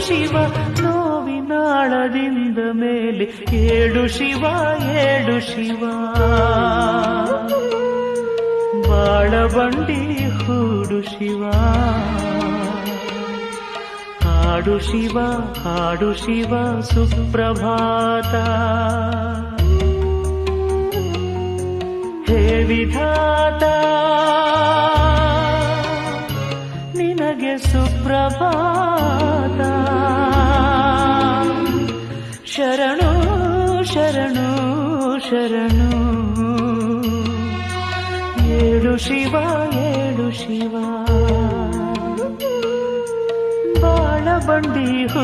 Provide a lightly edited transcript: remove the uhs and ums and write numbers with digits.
ಶಿವ ನೋವಿನಾಳದಿಂದ ಮೇಲೆ ಏಳು ಶಿವ ಏಳು ಶಿವ ಬಾಳಬಂಡಿ ಹೂಡು ಶಿವ ಹಾಡು ಶಿವ ಹಾಡು ಶಿವ ಸುಪ್ರಭಾತ ಹೇ ವಿಧಾತ ನಿನಗೆ ಸುಪ್ರಭಾತ ಶರಣು ಶರಣು ಶರಣು ಏಳು ಶಿವ ಏಳು ಶಿವ ಬಾಳಬಂಡಿ ಹೂ